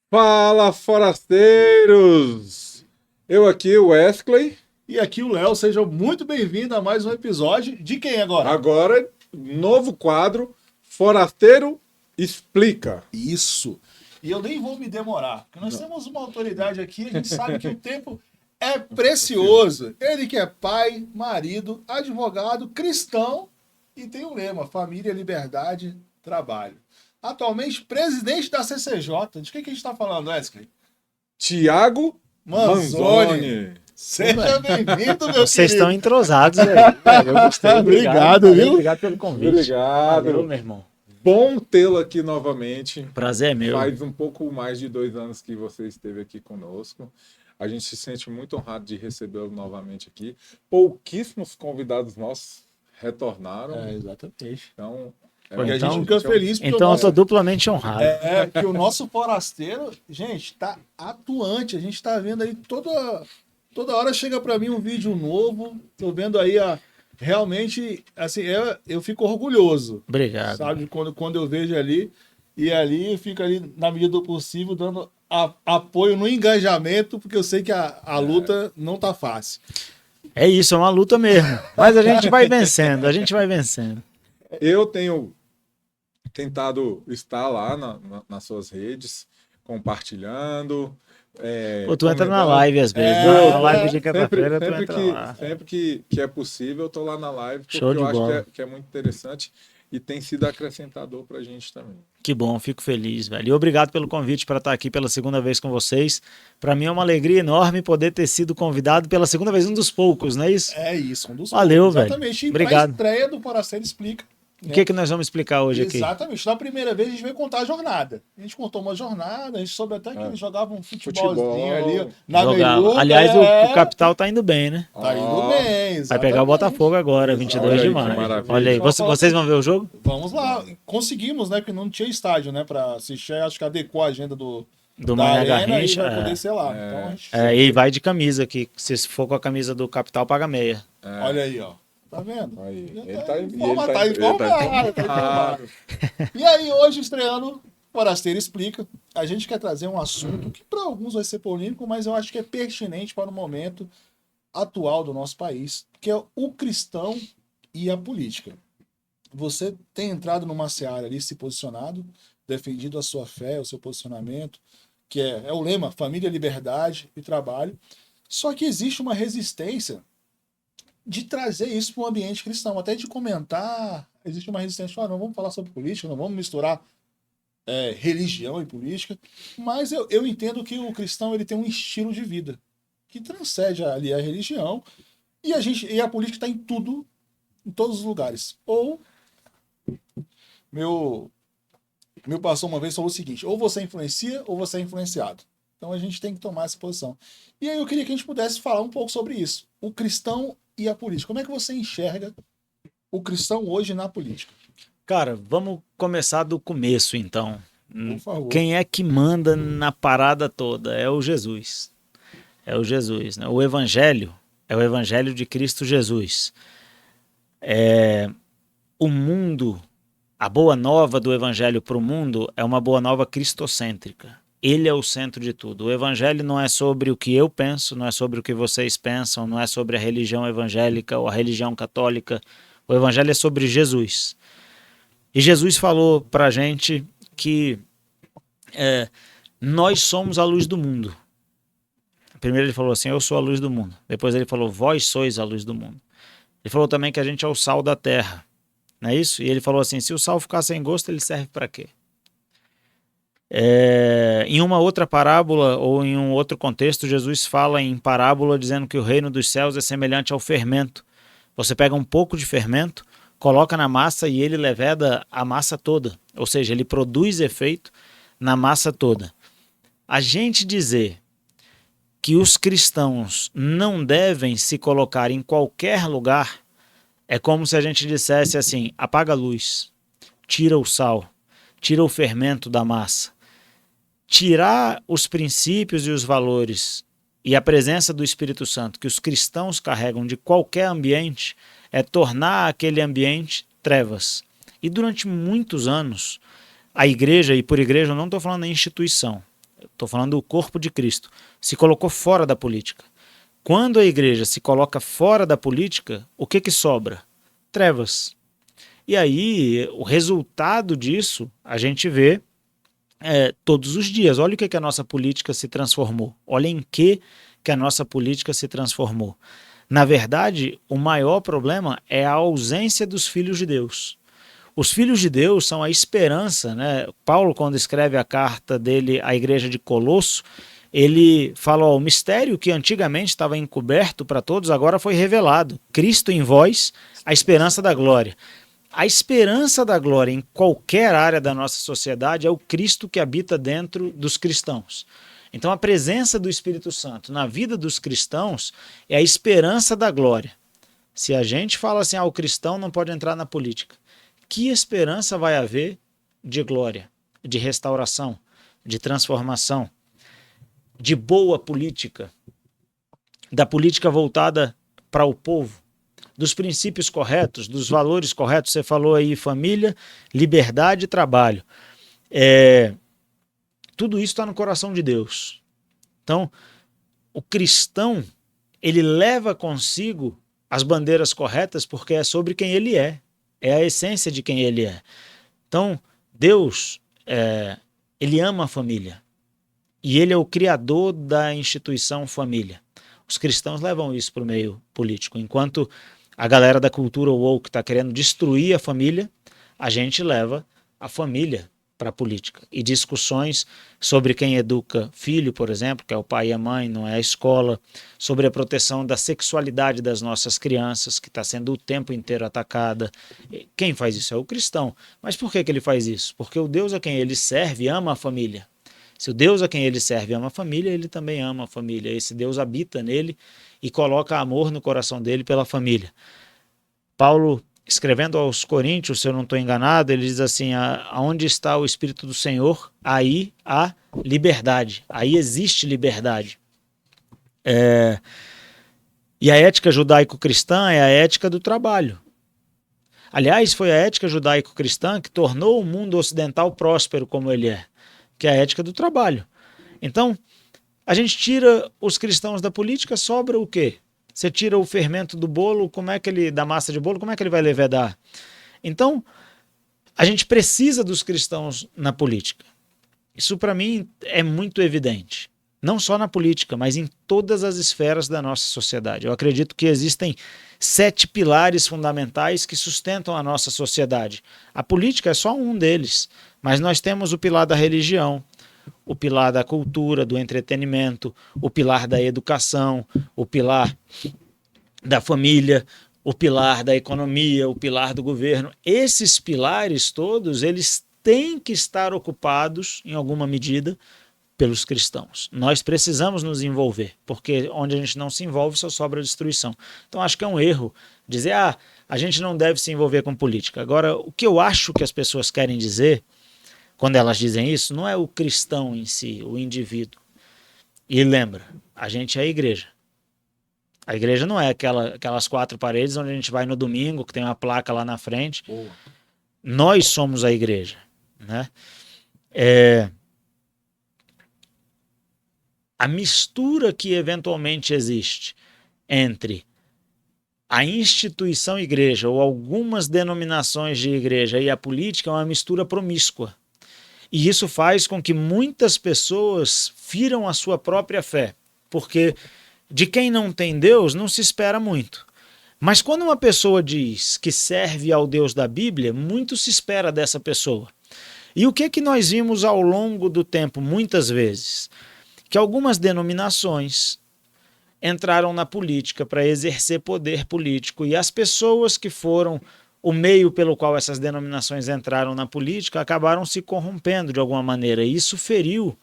Fala, forasteiros! Eu aqui, o Wesley. E aqui o Léo, seja muito bem-vindo a mais um episódio de quem agora? Agora, novo quadro, Forasteiro Explica. Isso. E eu nem vou me demorar, porque nós temos uma autoridade aqui, a gente sabe que o tempo é precioso. Ele que é pai, marido, advogado, cristão e tem um lema: família, liberdade, trabalho. Atualmente, presidente da CCJ. De que a gente está falando, Wesley? Tiago Manzoni. Manzoni. Seja bem-vindo, meu Vocês querido. estão entrosados aí. Eu gostei. Obrigado, viu? Obrigado pelo convite. Obrigado. Valeu, meu irmão. Bom tê-lo aqui novamente. Prazer é meu. Faz um pouco mais de 2 anos que você esteve aqui conosco. A gente se sente muito honrado de recebê-lo novamente aqui. Pouquíssimos convidados nossos retornaram. Exatamente. Então, E a gente Então- fica feliz porque Então o eu sou duplamente honrado. porque o nosso forasteiro, gente, tá atuante. A gente tá vendo aí toda hora chega para mim um vídeo novo. Tô vendo aí realmente, assim, eu fico orgulhoso, Obrigado. sabe? Quando eu vejo ali, e ali eu fico ali, na medida do possível, dando apoio no engajamento, porque eu sei que a luta não tá fácil. É isso, é uma luta mesmo. Mas a gente vai vencendo, a gente vai vencendo. eu tenho tentado estar lá nas suas redes, compartilhando. Pô, tu entra na comentando. live às vezes. É, Na live de quinta-feira, tu Sempre, entra que, lá. sempre que é possível, eu tô lá na live, porque Show de eu acho bola. que é muito interessante e tem sido acrescentador pra gente também. Que bom, fico feliz, velho. E obrigado pelo convite para estar aqui pela segunda vez com vocês. Para mim é uma alegria enorme poder ter sido convidado pela segunda vez, um dos poucos, não é isso? É isso, um dos Valeu, pontos. velho. Exatamente. E Obrigado. pra estreia do Forasteiro Explica. O que nós vamos explicar hoje aqui? Exatamente. Na primeira vez a gente veio contar a jornada. A gente contou uma jornada, a gente soube até que eles jogavam um futebolzinho ali ó, na Jogava. meiuca. Aliás, o Capital tá indo bem, né? Tá indo Ó, bem, Vai exatamente. pegar o Botafogo agora, 22 Olha de aí, que maio. maravilha. Olha aí, Só vocês vão ver o jogo? Vamos lá. Conseguimos, né? Porque não tinha estádio, né? Pra assistir. Acho que adequou a agenda Do da Mané arena e Garrincha. vai poder ser lá. Então, a gente... E vai de camisa aqui. Se for com a camisa do Capital, paga meia. Olha aí, ó. Tá vendo? Aí, Já ele tá informado, ele tá informado. informado. E aí, hoje, estreando, Forasteiro Explica, a gente quer trazer um assunto que para alguns vai ser polêmico, mas eu acho que é pertinente para o momento atual do nosso país, que é o cristão e a política. Você tem entrado numa seara ali, se posicionado, defendido a sua fé, o seu posicionamento, que é o lema família, liberdade e trabalho. Só que existe uma resistência de trazer isso para o ambiente cristão, até de comentar, existe uma resistência, não vamos falar sobre política, não vamos misturar religião e política, mas eu entendo que o cristão ele tem um estilo de vida que transcende ali a religião e a política está em tudo, em todos os lugares. Ou meu pastor uma vez falou o seguinte: ou você influencia ou você é influenciado. Então a gente tem que tomar essa posição. E aí eu queria que a gente pudesse falar um pouco sobre isso. O cristão e a política. Como é que você enxerga o cristão hoje na política? Cara, vamos começar do começo, então. Por favor. Quem é que manda na parada toda? É o Jesus. É o Jesus, né? O Evangelho é o Evangelho de Cristo Jesus. O mundo, a boa nova do Evangelho para o mundo é uma boa nova cristocêntrica. Ele é o centro de tudo. O Evangelho não é sobre o que eu penso, não é sobre o que vocês pensam, não é sobre a religião evangélica ou a religião católica. O Evangelho é sobre Jesus. E Jesus falou para a gente que nós somos a luz do mundo. Primeiro ele falou assim, eu sou a luz do mundo. Depois ele falou, vós sois a luz do mundo. Ele falou também que a gente é o sal da terra. Não é isso? E ele falou assim, se o sal ficar sem gosto, ele serve para quê? Em uma outra parábola ou em um outro contexto, Jesus fala em parábola dizendo que o reino dos céus é semelhante ao fermento. Você pega um pouco de fermento, coloca na massa e ele leveda a massa toda. Ou seja, ele produz efeito na massa toda. A gente dizer que os cristãos não devem se colocar em qualquer lugar é como se a gente dissesse assim, apaga a luz, tira o sal, tira o fermento da massa. Tirar os princípios e os valores e a presença do Espírito Santo que os cristãos carregam de qualquer ambiente é tornar aquele ambiente trevas. E durante muitos anos, a igreja, e por igreja eu não estou falando da instituição, estou falando do corpo de Cristo, se colocou fora da política. Quando a igreja se coloca fora da política, o que sobra? Trevas. E aí, o resultado disso, a gente vê todos os dias. Olha o que a nossa política se transformou. Olha em que a nossa política se transformou. Na verdade, o maior problema é a ausência dos filhos de Deus. Os filhos de Deus são a esperança, né? Paulo, quando escreve a carta dele à igreja de Colosso, ele fala, o mistério que antigamente estava encoberto para todos, agora foi revelado. Cristo em vós, a esperança da glória. A esperança da glória em qualquer área da nossa sociedade é o Cristo que habita dentro dos cristãos. Então a presença do Espírito Santo na vida dos cristãos é a esperança da glória. Se a gente fala assim, o cristão não pode entrar na política, que esperança vai haver de glória, de restauração, de transformação, de boa política, da política voltada para o povo, dos princípios corretos, dos valores corretos? Você falou aí família, liberdade e trabalho. Tudo isso está no coração de Deus. Então, o cristão, ele leva consigo as bandeiras corretas porque é sobre quem ele é a essência de quem ele é. Então, Deus, ele ama a família e ele é o criador da instituição família. Os cristãos levam isso para o meio político, enquanto a galera da cultura woke está querendo destruir a família, a gente leva a família para a política. E discussões sobre quem educa filho, por exemplo, que é o pai e a mãe, não é a escola, sobre a proteção da sexualidade das nossas crianças, que está sendo o tempo inteiro atacada. Quem faz isso é o cristão. Mas por que ele faz isso? Porque o Deus a quem ele serve ama a família. Se o Deus a quem ele serve ama a família, ele também ama a família. Esse Deus habita nele e coloca amor no coração dele pela família. Paulo, escrevendo aos Coríntios, se eu não estou enganado, ele diz assim, aonde está o Espírito do Senhor, aí há liberdade, aí existe liberdade. E a ética judaico-cristã é a ética do trabalho. Aliás, foi a ética judaico-cristã que tornou o mundo ocidental próspero como ele é, que é a ética do trabalho. Então, a gente tira os cristãos da política, sobra o quê? Você tira o fermento do bolo, da massa de bolo, como é que ele vai levedar? Então, a gente precisa dos cristãos na política. Isso, para mim, é muito evidente. Não só na política, mas em todas as esferas da nossa sociedade. Eu acredito que existem 7 pilares fundamentais que sustentam a nossa sociedade. A política é só um deles, mas nós temos o pilar da religião, o pilar da cultura, do entretenimento, o pilar da educação, o pilar da família, o pilar da economia, o pilar do governo. Esses pilares todos, eles têm que estar ocupados, em alguma medida, pelos cristãos. Nós precisamos nos envolver, porque onde a gente não se envolve só sobra destruição. Então acho que é um erro dizer, a gente não deve se envolver com política. Agora, o que eu acho que as pessoas querem dizer quando elas dizem isso, não é o cristão em si, o indivíduo. E lembra, a gente é a igreja. A igreja não é aquelas 4 paredes onde a gente vai no domingo, que tem uma placa lá na frente. Boa. Nós somos a igreja, né? A mistura que eventualmente existe entre a instituição igreja ou algumas denominações de igreja e a política é uma mistura promíscua. E isso faz com que muitas pessoas firam a sua própria fé, porque de quem não tem Deus não se espera muito. Mas quando uma pessoa diz que serve ao Deus da Bíblia, muito se espera dessa pessoa. E o que nós vimos ao longo do tempo, muitas vezes? Que algumas denominações entraram na política para exercer poder político e as pessoas que foram o meio pelo qual essas denominações entraram na política acabaram se corrompendo de alguma maneira, e isso feriu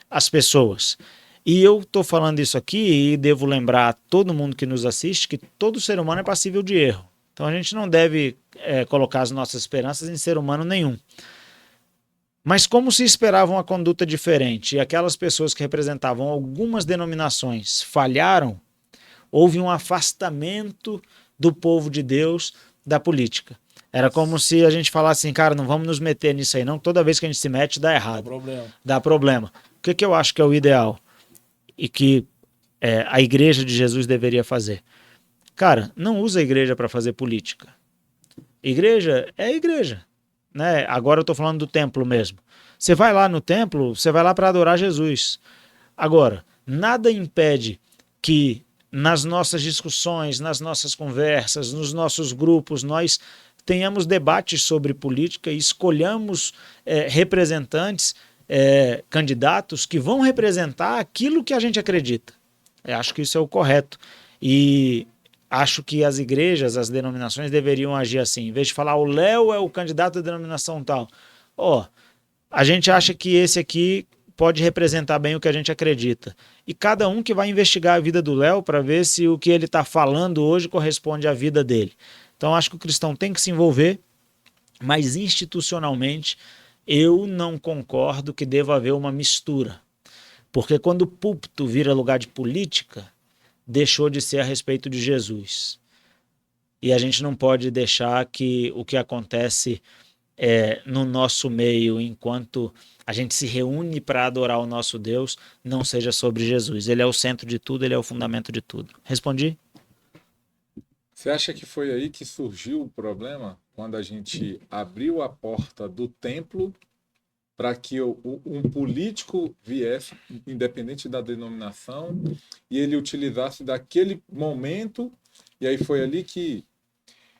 as pessoas. E eu estou falando isso aqui e devo lembrar a todo mundo que nos assiste que todo ser humano é passível de erro. Então a gente não deve colocar as nossas esperanças em ser humano nenhum. Mas como se esperava uma conduta diferente e aquelas pessoas que representavam algumas denominações falharam, houve um afastamento do povo de Deus da política. Era como se a gente falasse assim, cara, não vamos nos meter nisso aí não, toda vez que a gente se mete dá Não errado, problema. dá problema. O que eu acho que é o ideal e que a igreja de Jesus deveria fazer? Cara, não usa a igreja para fazer política. Igreja é igreja, né? Agora eu tô falando do templo mesmo. Você vai lá no templo, você vai lá para adorar Jesus. Agora, nada impede que nas nossas discussões, nas nossas conversas, nos nossos grupos, nós tenhamos debates sobre política e escolhamos representantes, candidatos que vão representar aquilo que a gente acredita. Eu acho que isso é o correto. E acho que as igrejas, as denominações deveriam agir assim. Em vez de falar o Léo é o candidato da denominação tal. A gente acha que esse aqui pode representar bem o que a gente acredita. E cada um que vai investigar a vida do Léo para ver se o que ele está falando hoje corresponde à vida dele. Então acho que o cristão tem que se envolver, mas institucionalmente eu não concordo que deva haver uma mistura. Porque quando o púlpito vira lugar de política, deixou de ser a respeito de Jesus. E a gente não pode deixar que o que acontece no nosso meio, enquanto a gente se reúne para adorar o nosso Deus, não seja sobre Jesus. Ele é o centro de tudo, ele é o fundamento de tudo. Respondi? Você acha que foi aí que surgiu o problema? Quando a gente abriu a porta do templo para que um político viesse, independente da denominação, e ele utilizasse daquele momento, e aí foi ali que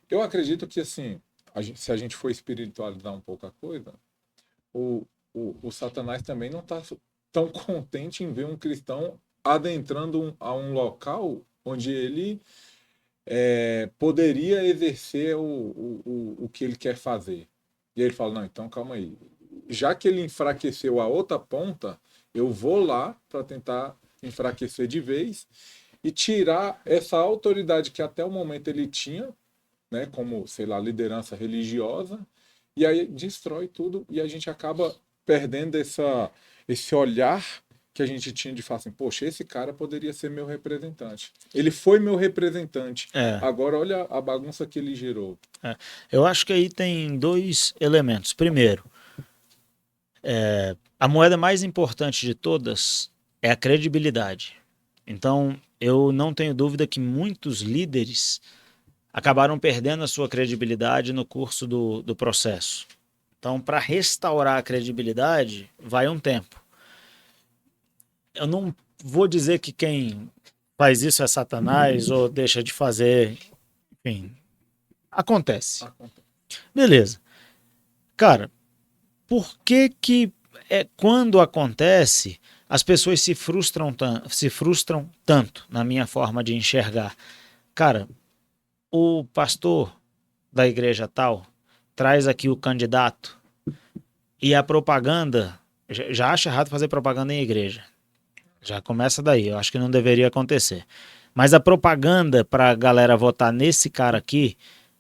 eu acredito que, assim, se a gente for espiritualizar um pouco a coisa, o Satanás também não está tão contente em ver um cristão adentrando a um local onde ele poderia exercer o que ele quer fazer. E aí ele fala, não, então calma aí. Já que ele enfraqueceu a outra ponta, eu vou lá para tentar enfraquecer de vez e tirar essa autoridade que até o momento ele tinha, né, como, sei lá, liderança religiosa, e aí destrói tudo e a gente acaba perdendo esse olhar que a gente tinha de falar assim, poxa, esse cara poderia ser meu representante. Ele foi meu representante. Agora olha a bagunça que ele gerou. Eu acho que aí tem dois elementos. Primeiro, a moeda mais importante de todas é a credibilidade. Então, eu não tenho dúvida que muitos líderes acabaram perdendo a sua credibilidade no curso do processo. Então, para restaurar a credibilidade, vai um tempo. Eu não vou dizer que quem faz isso é Satanás ou deixa de fazer. Enfim, acontece. Beleza. Cara, por que quando acontece, as pessoas se frustram tanto, na minha forma de enxergar? Cara, o pastor da igreja tal traz aqui o candidato e a propaganda, já acha errado fazer propaganda em igreja. Já começa daí, eu acho que não deveria acontecer. Mas a propaganda para a galera votar nesse cara aqui,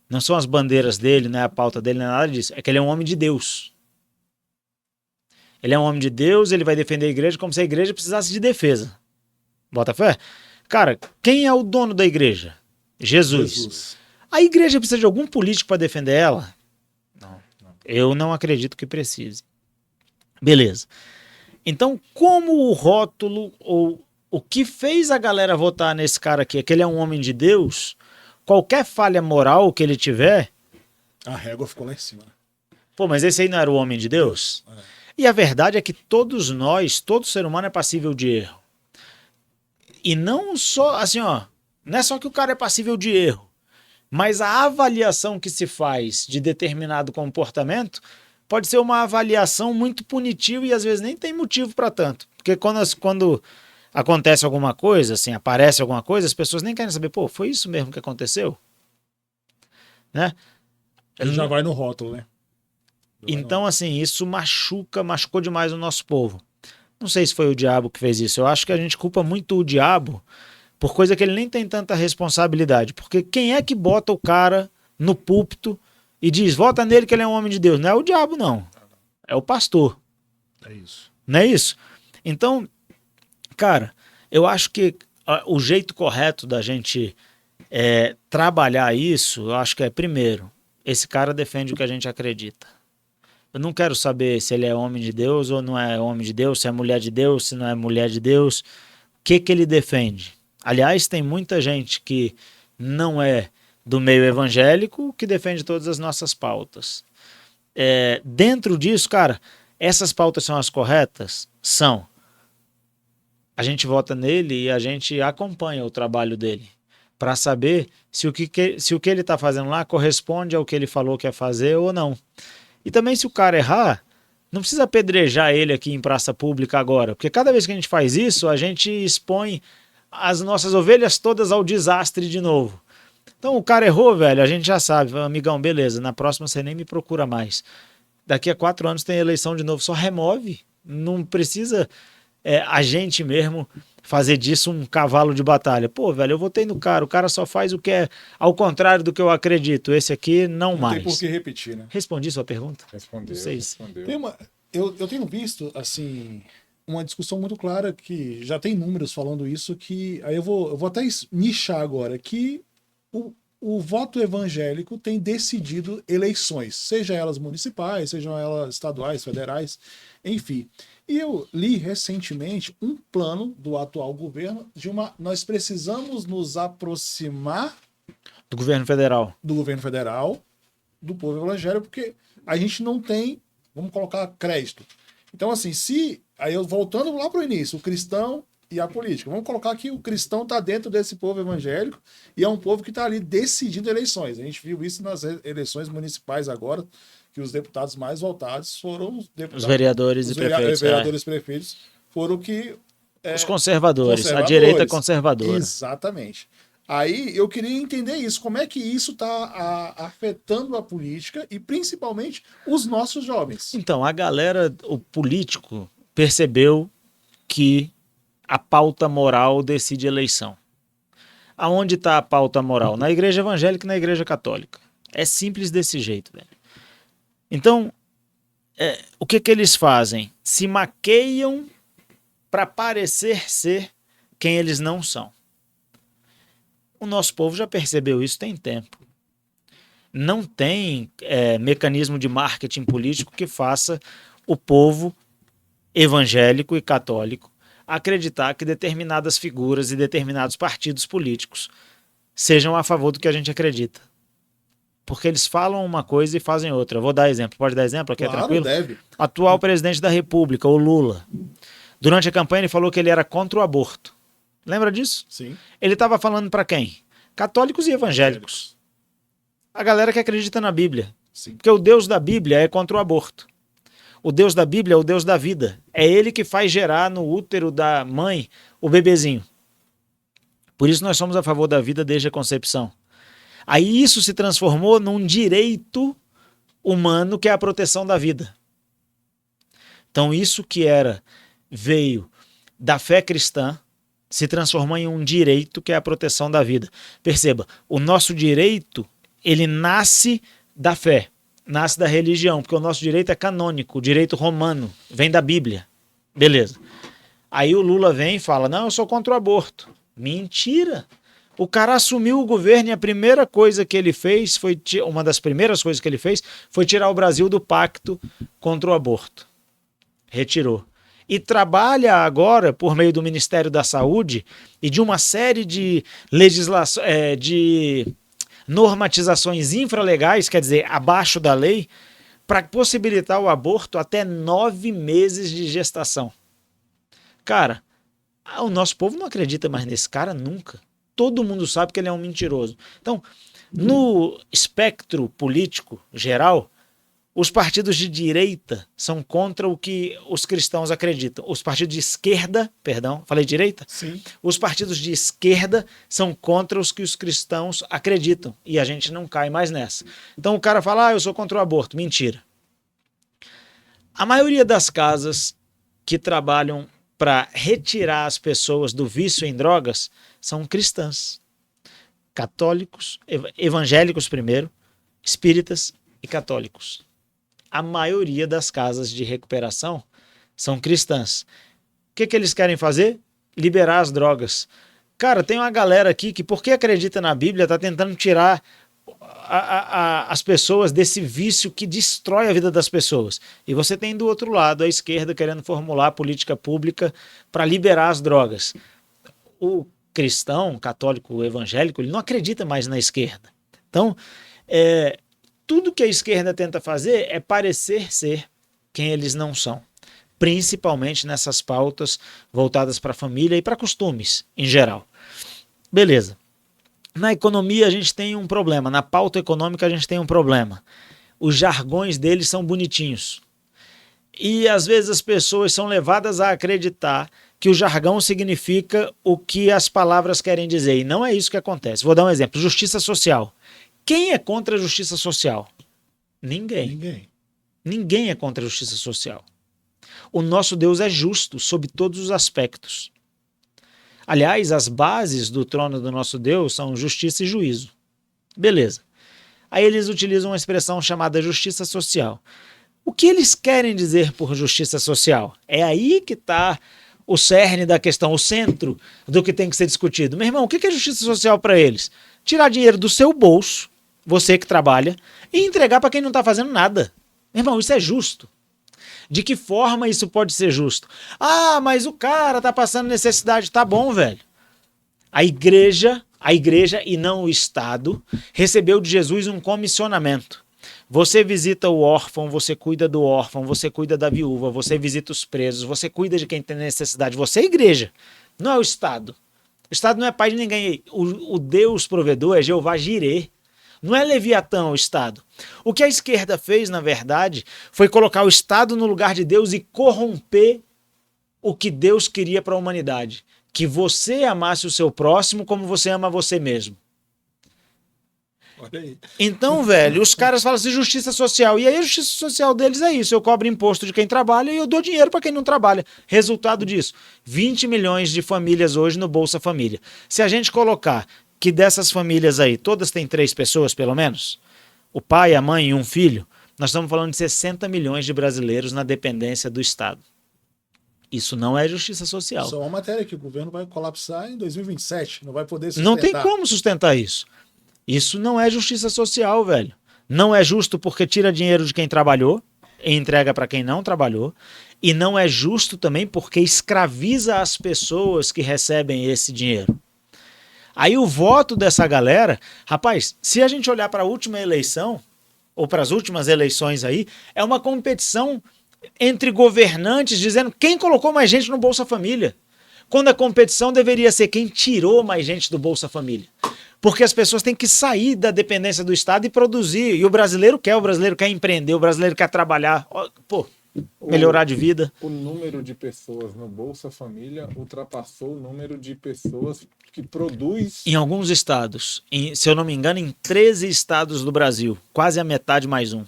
não são as bandeiras dele, não é a pauta dele, não é nada disso. É que ele é um homem de Deus. Ele é um homem de Deus, ele vai defender a igreja como se a igreja precisasse de defesa. Bota fé? Cara, quem é o dono da igreja? Jesus. A igreja precisa de algum político para defender ela? Não. Eu não acredito que precise. Beleza. Então, como o rótulo ou o que fez a galera votar nesse cara aqui é que ele é um homem de Deus, qualquer falha moral que ele tiver... A régua ficou lá em cima. Pô, mas esse aí não era o homem de Deus? E a verdade é que todos nós, todo ser humano é passível de erro. E não só, assim, não é só que o cara é passível de erro, mas a avaliação que se faz de determinado comportamento pode ser uma avaliação muito punitiva e às vezes nem tem motivo para tanto. Porque quando acontece alguma coisa, assim, aparece alguma coisa, as pessoas nem querem saber, pô, foi isso mesmo que aconteceu? Né? Ele já vai no rótulo, né? Então, assim, isso machucou demais o nosso povo. Não sei se foi o diabo que fez isso. Eu acho que a gente culpa muito o diabo por coisa que ele nem tem tanta responsabilidade. Porque quem é que bota o cara no púlpito e diz, vota nele que ele é um homem de Deus? Não é o diabo, não. É o pastor. É isso. Não é isso? Então, cara, eu acho que o jeito correto da gente trabalhar isso, eu acho que é, primeiro, esse cara defende o que a gente acredita. Eu não quero saber se ele é homem de Deus ou não é homem de Deus, se é mulher de Deus, se não é mulher de Deus. O que ele defende? Aliás, tem muita gente que não é do meio evangélico que defende todas as nossas pautas. Dentro disso, cara, essas pautas são as corretas? São. A gente vota nele e a gente acompanha o trabalho dele para saber se o que ele está fazendo lá corresponde ao que ele falou que ia fazer ou não. E também se o cara errar, não precisa apedrejar ele aqui em praça pública agora, porque cada vez que a gente faz isso, a gente expõe as nossas ovelhas todas ao desastre de novo. Então o cara errou, velho, a gente já sabe, amigão, beleza, na próxima você nem me procura mais. Daqui a 4 anos tem eleição de novo, só remove, não precisa a gente mesmo fazer disso um cavalo de batalha. Pô, velho, eu votei no cara, o cara só faz o que é ao contrário do que eu acredito, esse aqui não mais. Não tem por que repetir, né? Respondi sua pergunta? Respondeu. Eu tenho visto, assim, uma discussão muito clara que já tem números falando isso, que aí eu vou até nichar agora, que o voto evangélico tem decidido eleições, seja elas municipais, sejam elas estaduais, federais, enfim. E eu li recentemente um plano do atual governo nós precisamos nos aproximar do governo federal, do povo evangélico, porque a gente não tem, vamos colocar, crédito. Então, assim, aí eu voltando lá para o início, o cristão e a política. Vamos colocar que o cristão está dentro desse povo evangélico e é um povo que está ali decidindo eleições. A gente viu isso nas eleições municipais agora, que os deputados mais votados foram os vereadores e prefeitos. Os vereadores e prefeitos foram que... os conservadores, a direita conservadora. Exatamente. Aí eu queria entender isso, como é que isso está afetando a política e principalmente os nossos jovens. Então, a galera, o político, percebeu que a pauta moral decide eleição. Aonde está a pauta moral? Na igreja evangélica e na igreja católica. É simples desse jeito, velho. Então, o que eles fazem? Se maqueiam para parecer ser quem eles não são. O nosso povo já percebeu isso tem tempo. Não tem mecanismo de marketing político que faça o povo evangélico e católico acreditar que determinadas figuras e determinados partidos políticos sejam a favor do que a gente acredita. Porque eles falam uma coisa e fazem outra. Eu vou dar exemplo. Pode dar exemplo aqui? Claro, é tranquilo? Deve. Atual presidente da República, o Lula. Durante a campanha ele falou que ele era contra o aborto. Lembra disso? Sim. Ele estava falando para quem? Católicos e evangélicos. A galera que acredita na Bíblia. Sim. Porque o Deus da Bíblia é contra o aborto. O Deus da Bíblia é o Deus da vida. É ele que faz gerar no útero da mãe o bebezinho. Por isso nós somos a favor da vida desde a concepção. Aí isso se transformou num direito humano que é a proteção da vida. Então isso que veio da fé cristã se transformou em um direito que é a proteção da vida. Perceba, o nosso direito, ele nasce da fé, nasce da religião, porque o nosso direito é canônico, o direito romano, vem da Bíblia. Beleza. Aí o Lula vem e fala, não, eu sou contra o aborto. Mentira! O cara assumiu o governo e a primeira coisa que ele fez, uma das primeiras coisas que ele fez, foi tirar o Brasil do pacto contra o aborto. Retirou. E trabalha agora, por meio do Ministério da Saúde e de uma série de de normatizações infralegais, quer dizer, abaixo da lei, para possibilitar o aborto até 9 meses de gestação. Cara, o nosso povo não acredita mais nesse cara nunca. Todo mundo sabe que ele é um mentiroso. Então, no espectro político geral, os partidos de direita são contra o que os cristãos acreditam. Os partidos de esquerda, perdão, falei direita? Sim. Os partidos de esquerda são contra os que os cristãos acreditam. E a gente não cai mais nessa. Então o cara fala, eu sou contra o aborto. Mentira. A maioria das casas que trabalham para retirar as pessoas do vício em drogas são cristãs. Católicos, evangélicos primeiro, espíritas e católicos. A maioria das casas de recuperação são cristãs. O que eles querem fazer? Liberar as drogas. Cara, tem uma galera aqui que, porque acredita na Bíblia, está tentando tirar as pessoas desse vício que destrói a vida das pessoas. E você tem do outro lado a esquerda querendo formular política pública para liberar as drogas. O cristão, católico, evangélico, ele não acredita mais na esquerda. Então, tudo que a esquerda tenta fazer é parecer ser quem eles não são, principalmente nessas pautas voltadas para a família e para costumes em geral. Beleza. Na economia a gente tem um problema, na pauta econômica a gente tem um problema. Os jargões deles são bonitinhos. E às vezes as pessoas são levadas a acreditar que o jargão significa o que as palavras querem dizer. E não é isso que acontece. Vou dar um exemplo. Justiça social. Quem é contra a justiça social? Ninguém. Ninguém é contra a justiça social. O nosso Deus é justo sob todos os aspectos. Aliás, as bases do trono do nosso Deus são justiça e juízo. Beleza. Aí eles utilizam uma expressão chamada justiça social. O que eles querem dizer por justiça social? É aí que está o cerne da questão, o centro do que tem que ser discutido. Meu irmão, o que é justiça social para eles? Tirar dinheiro do seu bolso, você que trabalha, e entregar para quem não está fazendo nada. Meu irmão, isso é justo. De que forma isso pode ser justo? Ah, mas o cara está passando necessidade. Tá bom, velho. A igreja e não o Estado, recebeu de Jesus um comissionamento. Você visita o órfão, você cuida do órfão, você cuida da viúva, você visita os presos, você cuida de quem tem necessidade. Você é a igreja, não é o Estado. O Estado não é pai de ninguém. O Deus provedor é Jeová Jireh. Não é Leviatã o Estado. O que a esquerda fez, na verdade, foi colocar o Estado no lugar de Deus e corromper o que Deus queria para a humanidade. Que você amasse o seu próximo como você ama você mesmo. Olha aí. Então, velho, os caras falam assim, justiça social. E aí a justiça social deles é isso. Eu cobro imposto de quem trabalha e eu dou dinheiro para quem não trabalha. Resultado disso, 20 milhões de famílias hoje no Bolsa Família. Se a gente colocar que dessas famílias aí, todas têm 3 pessoas pelo menos, o pai, a mãe e um filho, nós estamos falando de 60 milhões de brasileiros na dependência do Estado. Isso não é justiça social. Isso é uma matéria que o governo vai colapsar em 2027, não vai poder sustentar. Não tem como sustentar isso. Isso não é justiça social, velho. Não é justo porque tira dinheiro de quem trabalhou e entrega para quem não trabalhou. E não é justo também porque escraviza as pessoas que recebem esse dinheiro. Aí o voto dessa galera, rapaz, se a gente olhar para a última eleição, ou para as últimas eleições aí, é uma competição entre governantes dizendo quem colocou mais gente no Bolsa Família. Quando a competição deveria ser quem tirou mais gente do Bolsa Família. Porque as pessoas têm que sair da dependência do Estado e produzir. E o brasileiro quer empreender, o brasileiro quer trabalhar. Pô, melhorar de vida. O número de pessoas no Bolsa Família ultrapassou o número de pessoas que produz. Em alguns estados, se eu não me engano, em 13 estados do Brasil, quase a metade mais um.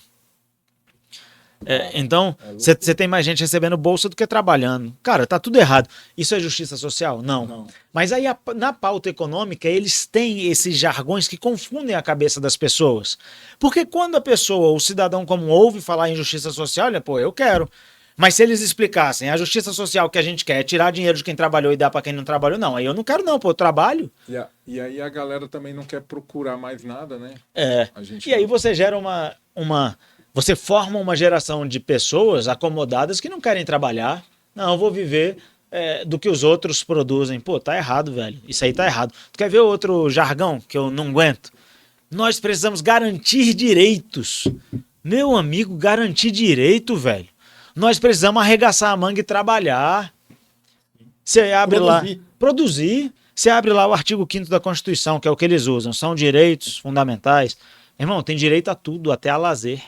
Então, você tem mais gente recebendo bolsa do que trabalhando. Cara, tá tudo errado. Isso é justiça social? Não. Mas aí, na pauta econômica, eles têm esses jargões que confundem a cabeça das pessoas. Porque quando a pessoa, o cidadão comum, ouve falar em justiça social, ele, pô, eu quero. Mas se eles explicassem, a justiça social que a gente quer é tirar dinheiro de quem trabalhou e dar para quem não trabalhou, não. Aí eu não quero não, pô, eu trabalho. E aí a galera também não quer procurar mais nada, né? Aí você gera você forma uma geração de pessoas acomodadas que não querem trabalhar. Não, eu vou viver do que os outros produzem. Pô, tá errado, velho. Isso aí tá errado. Tu quer ver outro jargão que eu não aguento? Nós precisamos garantir direitos. Meu amigo, garantir direito, velho. Nós precisamos arregaçar a manga e trabalhar. Você abre produzir. Você abre lá o artigo 5º da Constituição, que é o que eles usam. São direitos fundamentais. Irmão, tem direito a tudo, até a lazer.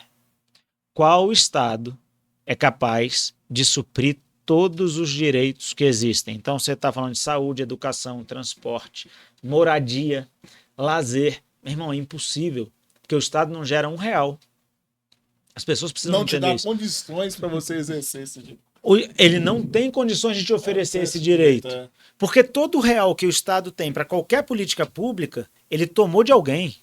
Qual Estado é capaz de suprir todos os direitos que existem? Então você está falando de saúde, educação, transporte, moradia, lazer. Meu irmão, é impossível, porque o Estado não gera R$1. As pessoas precisam entender isso. Não te dá condições para você exercer esse direito. Ele não tem condições de te oferecer esse direito. Porque todo R$1 que o Estado tem para qualquer política pública, ele tomou de alguém.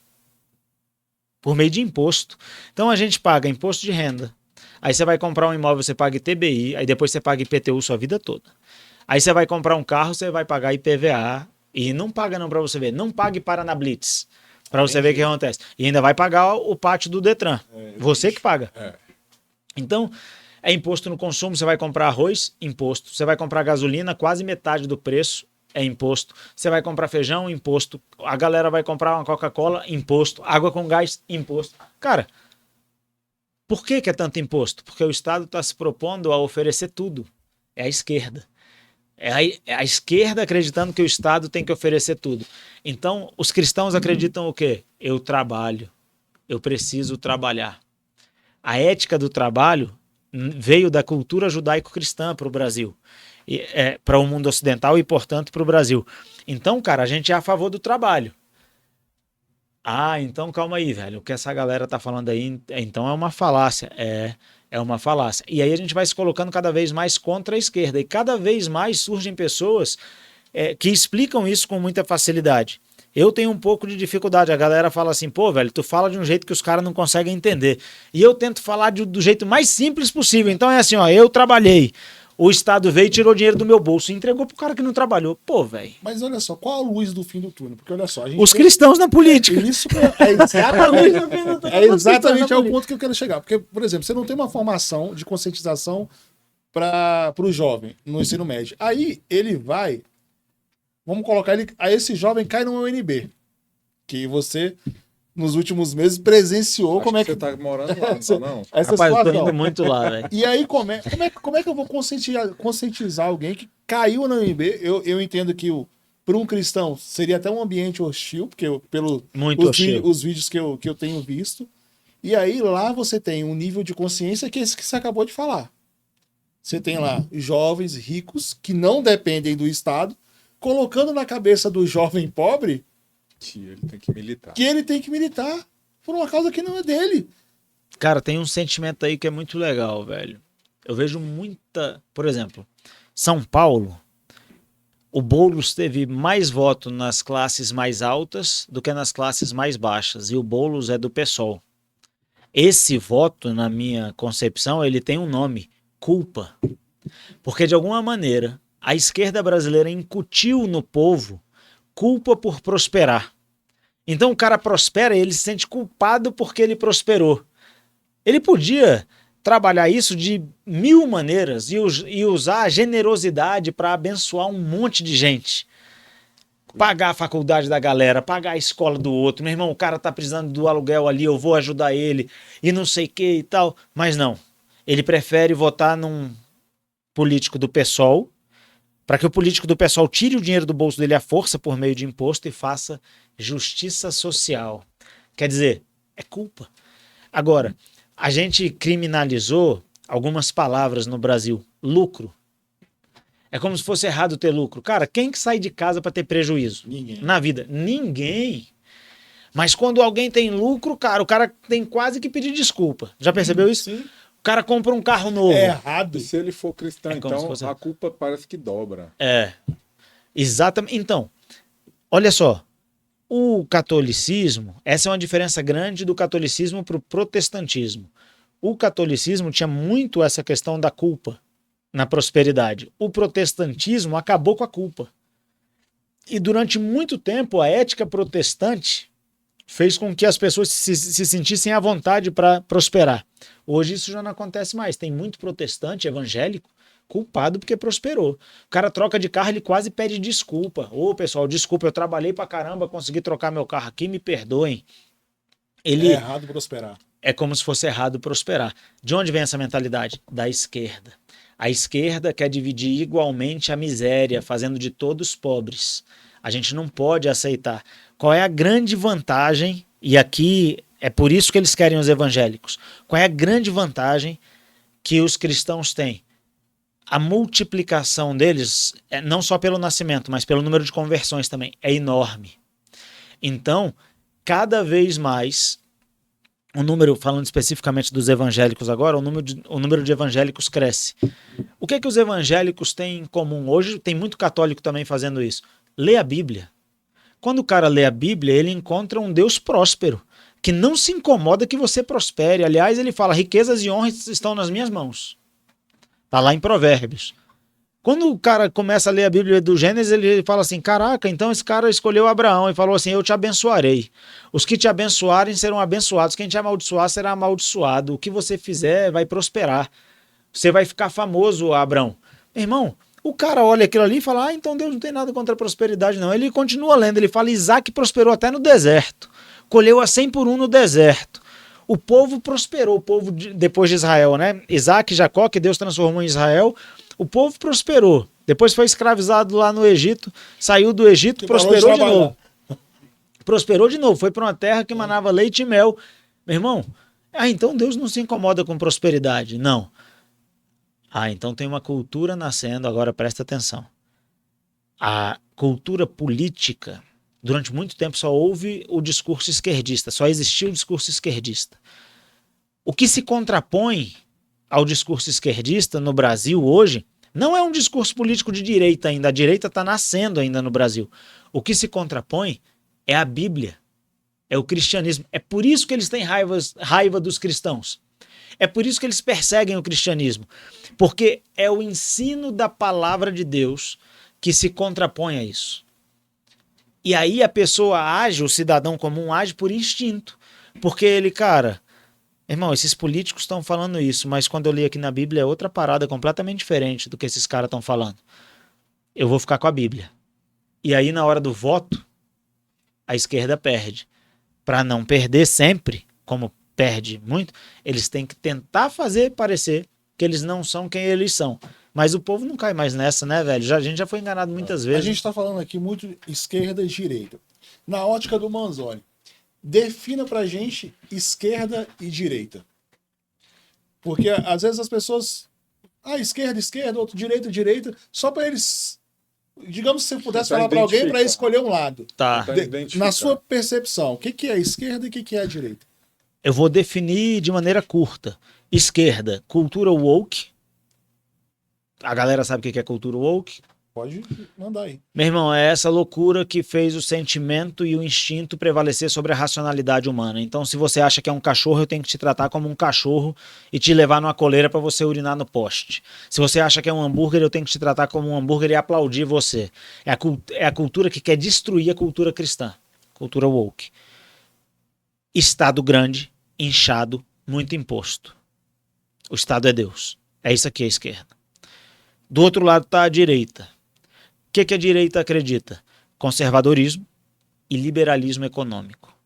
Por meio de imposto. Então a gente paga imposto de renda. Aí você vai comprar um imóvel, você paga ITBI. Aí depois você paga IPTU sua vida toda. Aí você vai comprar um carro, você vai pagar IPVA. E não paga não para você ver. Não pague Paranablitz. Pra você ver o que acontece. E ainda vai pagar o pátio do Detran. Você que paga. Então, é imposto no consumo. Você vai comprar arroz, imposto. Você vai comprar gasolina, quase metade do preço é imposto. Você vai comprar feijão, imposto. A galera vai comprar uma Coca-Cola, imposto. Água com gás, imposto. Cara, por que é tanto imposto? Porque o Estado está se propondo a oferecer tudo. É a esquerda. É a esquerda acreditando que o Estado tem que oferecer tudo. Então, os cristãos acreditam o quê? Eu trabalho. Eu preciso trabalhar. A ética do trabalho veio da cultura judaico-cristã para o Brasil. Para o mundo ocidental e, portanto, para o Brasil. Então, cara, a gente é a favor do trabalho. Ah, então calma aí, velho. O que essa galera tá falando aí, então é uma falácia. É uma falácia. E aí a gente vai se colocando cada vez mais contra a esquerda. E cada vez mais surgem pessoas que explicam isso com muita facilidade. Eu tenho um pouco de dificuldade. A galera fala assim, pô, velho, tu fala de um jeito que os caras não conseguem entender. E eu tento falar do jeito mais simples possível. Então é assim, ó, eu trabalhei. O Estado veio e tirou dinheiro do meu bolso e entregou pro cara que não trabalhou. Pô, velho. Mas olha só, qual a luz do fim do túnel? Porque olha só, os cristãos na política. Isso é exatamente o ponto que eu quero chegar. Porque, por exemplo, você não tem uma formação de conscientização para o jovem no ensino médio. Aí ele vai, vamos colocar ele, aí esse jovem cai no UNB, que você nos últimos meses presenciou. Acho como é que você tá morando lá, não? Essa Rapaz, eu tô situação. indo muito lá, velho. E aí, como é que eu vou conscientizar alguém que caiu na UNB? Eu entendo que para um cristão seria até um ambiente hostil, porque os vídeos que eu tenho visto. E aí lá você tem um nível de consciência que é esse que você acabou de falar. Você tem lá jovens ricos que não dependem do Estado, colocando na cabeça do jovem pobre que ele tem que militar. Que ele tem que militar por uma causa que não é dele. Cara, tem um sentimento aí que é muito legal, velho. Eu vejo muita... Por exemplo, São Paulo, o Boulos teve mais voto nas classes mais altas do que nas classes mais baixas. E o Boulos é do PSOL. Esse voto, na minha concepção, ele tem um nome: culpa. Porque, de alguma maneira, a esquerda brasileira incutiu no povo culpa por prosperar. Então o cara prospera e ele se sente culpado porque ele prosperou. Ele podia trabalhar isso de 1000 maneiras e usar a generosidade para abençoar um monte de gente. Pagar a faculdade da galera, pagar a escola do outro. Meu irmão, o cara tá precisando do aluguel ali, eu vou ajudar ele e não sei o que e tal. Mas não. Ele prefere votar num político do PSOL, para que o político do PSOL tire o dinheiro do bolso dele à força por meio de imposto e faça justiça social. Quer dizer, é culpa. Agora, a gente criminalizou algumas palavras no Brasil. Lucro. É como se fosse errado ter lucro. Cara, quem que sai de casa para ter prejuízo? Ninguém. Na vida? Ninguém. Mas quando alguém tem lucro, cara, o cara tem quase que pedir desculpa. Já percebeu isso? Sim. O cara compra um carro novo. É errado. E se ele for cristão, como se então fosse... a culpa parece que dobra. Exatamente. Então, olha só. O catolicismo, essa é uma diferença grande do catolicismo para o protestantismo. O catolicismo tinha muito essa questão da culpa na prosperidade. O protestantismo acabou com a culpa. E durante muito tempo a ética protestante fez com que as pessoas se sentissem à vontade para prosperar. Hoje isso já não acontece mais. Tem muito protestante evangélico culpado porque prosperou. O cara troca de carro, ele quase pede desculpa. Ô, pessoal, desculpa, eu trabalhei pra caramba, consegui trocar meu carro aqui, me perdoem. É errado prosperar. É como se fosse errado prosperar. De onde vem essa mentalidade? Da esquerda. A esquerda quer dividir igualmente a miséria, fazendo de todos pobres. A gente não pode aceitar. Qual é a grande vantagem? E aqui é por isso que eles querem os evangélicos. Qual é a grande vantagem que os cristãos têm? A multiplicação deles, não só pelo nascimento, mas pelo número de conversões também, é enorme. Então, cada vez mais, o número, falando especificamente dos evangélicos agora, o número de evangélicos cresce. O que é que os evangélicos têm em comum? Hoje tem muito católico também fazendo isso. Lê a Bíblia. Quando o cara lê a Bíblia, ele encontra um Deus próspero, que não se incomoda que você prospere. Aliás, ele fala, riquezas e honras estão nas minhas mãos. Está lá em Provérbios. Quando o cara começa a ler a Bíblia do Gênesis, ele fala assim, caraca, então esse cara escolheu Abraão e falou assim, eu te abençoarei. Os que te abençoarem serão abençoados, quem te amaldiçoar será amaldiçoado. O que você fizer vai prosperar. Você vai ficar famoso, Abraão. Meu irmão, o cara olha aquilo ali e fala, ah, então Deus não tem nada contra a prosperidade, não. Ele continua lendo, ele fala, Isaac prosperou até no deserto. Colheu a 100 por 1 no deserto. O povo prosperou, depois de Israel, né? Isaac e Jacó, que Deus transformou em Israel, o povo prosperou. Depois foi escravizado lá no Egito, saiu do Egito, prosperou de novo. Prosperou de novo, foi para uma terra que manava leite e mel. Meu irmão, então Deus não se incomoda com prosperidade. Não. Então tem uma cultura nascendo, agora presta atenção. A cultura política, durante muito tempo só houve o discurso esquerdista, só existiu o discurso esquerdista. O que se contrapõe ao discurso esquerdista no Brasil hoje não é um discurso político de direita ainda, a direita está nascendo ainda no Brasil. O que se contrapõe é a Bíblia, é o cristianismo. É por isso que eles têm raiva dos cristãos. É por isso que eles perseguem o cristianismo, porque é o ensino da palavra de Deus que se contrapõe a isso. E aí a pessoa age, o cidadão comum age por instinto, porque ele, cara, irmão, esses políticos estão falando isso, mas quando eu li aqui na Bíblia é outra parada completamente diferente do que esses caras estão falando. Eu vou ficar com a Bíblia. E aí na hora do voto, a esquerda perde. Para não perder sempre, como perde muito, eles têm que tentar fazer parecer que eles não são quem eles são. Mas o povo não cai mais nessa, né, velho? A gente já foi enganado muitas vezes. A gente está falando aqui muito esquerda e direita. Na ótica do Manzoni, defina pra gente esquerda e direita. Porque às vezes as pessoas... esquerda, outro direita, só para eles... Digamos, se você pudesse falar para alguém para escolher um lado. Tá. Na sua percepção, o que é a esquerda e o que é a direita? Eu vou definir de maneira curta. Esquerda, cultura woke. A galera sabe o que é cultura woke? Pode mandar aí. Meu irmão, é essa loucura que fez o sentimento e o instinto prevalecer sobre a racionalidade humana. Então, se você acha que é um cachorro, eu tenho que te tratar como um cachorro e te levar numa coleira para você urinar no poste. Se você acha que é um hambúrguer, eu tenho que te tratar como um hambúrguer e aplaudir você. É a cultura que quer destruir a cultura cristã. Cultura woke. Estado grande, inchado, muito imposto. O Estado é Deus. É isso aqui a esquerda. Do outro lado está a direita. O que a direita acredita? Conservadorismo e liberalismo econômico.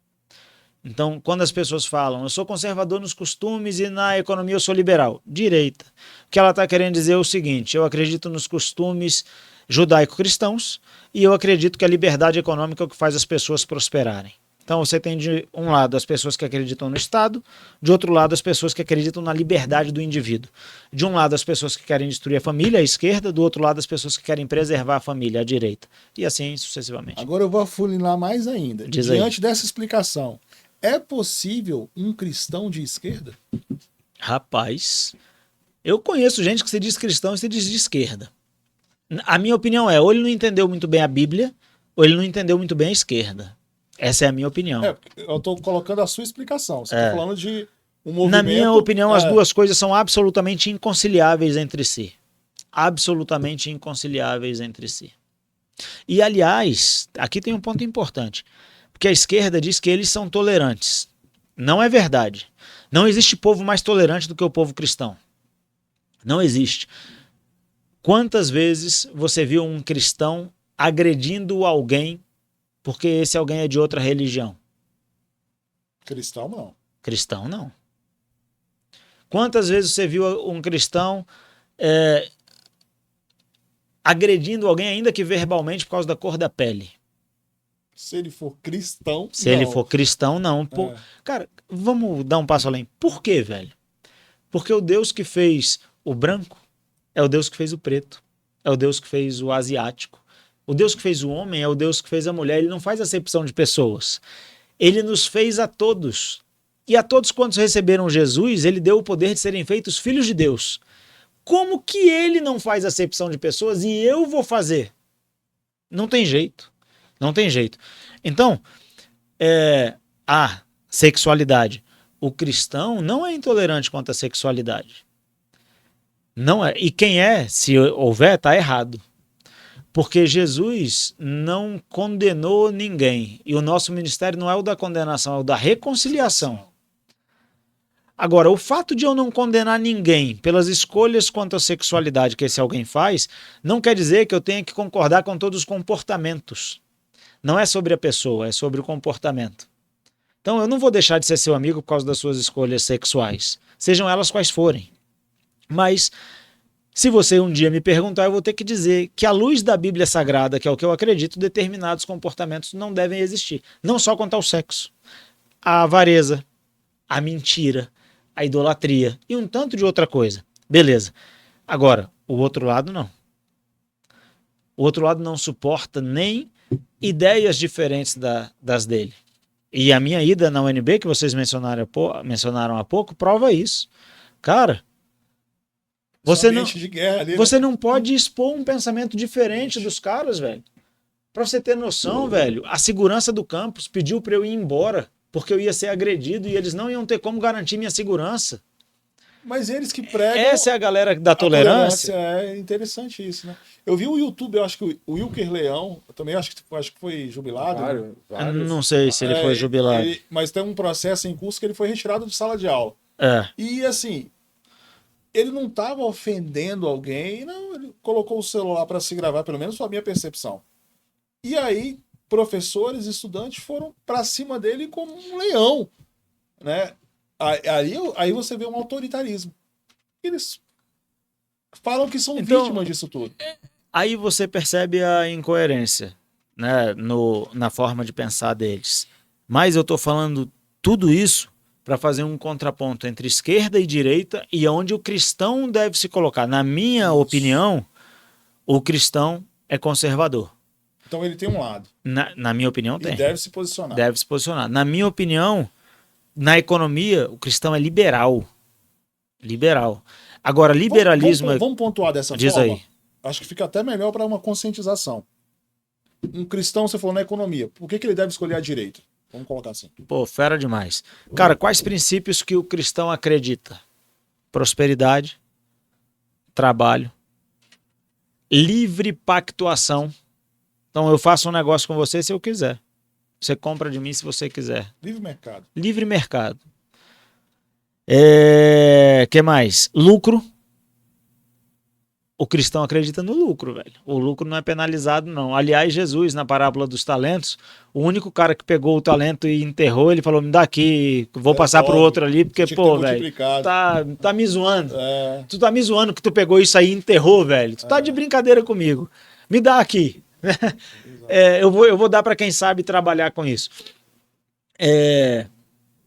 Então, quando as pessoas falam, eu sou conservador nos costumes e na economia eu sou liberal. Direita. O que ela está querendo dizer é o seguinte, eu acredito nos costumes judaico-cristãos e eu acredito que a liberdade econômica é o que faz as pessoas prosperarem. Então você tem de um lado as pessoas que acreditam no Estado, de outro lado as pessoas que acreditam na liberdade do indivíduo. De um lado as pessoas que querem destruir a família, a esquerda, do outro lado as pessoas que querem preservar a família, a direita. E assim sucessivamente. Agora eu vou afunilar mais ainda. Diante dessa explicação, é possível um cristão de esquerda? Rapaz, eu conheço gente que se diz cristão e se diz de esquerda. A minha opinião é, ou ele não entendeu muito bem a Bíblia, ou ele não entendeu muito bem a esquerda. Essa é a minha opinião. Eu estou colocando a sua explicação. Você está falando de um movimento... Na minha opinião, as duas coisas são absolutamente inconciliáveis entre si. Absolutamente inconciliáveis entre si. E, aliás, aqui tem um ponto importante. Porque a esquerda diz que eles são tolerantes. Não é verdade. Não existe povo mais tolerante do que o povo cristão. Não existe. Quantas vezes você viu um cristão agredindo alguém porque esse alguém é de outra religião? Cristão não. Cristão não. Quantas vezes você viu um cristão agredindo alguém, ainda que verbalmente, por causa da cor da pele? Se ele for cristão, Se ele for cristão, não. Cara, vamos dar um passo além. Por quê, velho? Porque o Deus que fez o branco é o Deus que fez o preto. É o Deus que fez o asiático. O Deus que fez o homem é o Deus que fez a mulher. Ele não faz acepção de pessoas. Ele nos fez a todos. E a todos quantos receberam Jesus, ele deu o poder de serem feitos filhos de Deus. Como que ele não faz acepção de pessoas e eu vou fazer? Não tem jeito. Não tem jeito. Então, a sexualidade. O cristão não é intolerante quanto à sexualidade. Não é. E quem é, se houver, está errado. Porque Jesus não condenou ninguém. E o nosso ministério não é o da condenação, é o da reconciliação. Agora, o fato de eu não condenar ninguém pelas escolhas quanto à sexualidade que esse alguém faz, não quer dizer que eu tenha que concordar com todos os comportamentos. Não é sobre a pessoa, é sobre o comportamento. Então, eu não vou deixar de ser seu amigo por causa das suas escolhas sexuais, sejam elas quais forem. Mas, se você um dia me perguntar, eu vou ter que dizer que, à luz da Bíblia Sagrada, que é o que eu acredito, determinados comportamentos não devem existir. Não só quanto ao sexo. A avareza, a mentira, a idolatria e um tanto de outra coisa. Beleza. Agora, o outro lado não. O outro lado não suporta nem ideias diferentes das dele. E a minha ida na UNB, que vocês mencionaram há pouco, prova isso. Cara, você não pode expor um pensamento diferente dos caras, velho. Pra você ter noção, velho, a segurança do campus pediu pra eu ir embora, porque eu ia ser agredido e eles não iam ter como garantir minha segurança. Mas eles que pregam... Essa é a galera da tolerância. É interessante isso, né? Eu vi o YouTube, eu acho que o Wilker Leão, eu também acho que foi jubilado. Vários. Não sei se ele foi jubilado. Mas tem um processo em curso que ele foi retirado de sala de aula. E assim, ele não estava ofendendo alguém, não, ele colocou o celular para se gravar, pelo menos foi a minha percepção. E aí, professores e estudantes foram para cima dele como um leão, né? Aí você vê um autoritarismo. Eles falam que são vítimas disso tudo. Aí você percebe a incoerência, né, na forma de pensar deles. Mas eu estou falando tudo isso para fazer um contraponto entre esquerda e direita e onde o cristão deve se colocar. Na minha opinião, o cristão é conservador. Então ele tem um lado. Na minha opinião, tem. E deve se posicionar. Deve se posicionar. Na minha opinião, na economia, o cristão é liberal. Liberal. Agora, liberalismo... Vamos pontuar dessa Diz forma? Aí. Acho que fica até melhor para uma conscientização. Um cristão, você falou na economia, por que ele deve escolher a direita? Vamos colocar assim. Pô, fera demais. Cara, quais princípios que o cristão acredita? Prosperidade, trabalho, livre pactuação. Então, eu faço um negócio com você se eu quiser. Você compra de mim se você quiser. Livre mercado. Livre mercado. Que mais? Lucro. O cristão acredita no lucro, velho. O lucro não é penalizado, não. Aliás, Jesus, na parábola dos talentos, o único cara que pegou o talento e enterrou, ele falou, me dá aqui, vou passar pro outro ali, porque, pô, velho, tá me zoando. Tu tá me zoando que tu pegou isso aí e enterrou, velho. Tu tá de brincadeira comigo. Me dá aqui. Eu vou dar para quem sabe trabalhar com isso.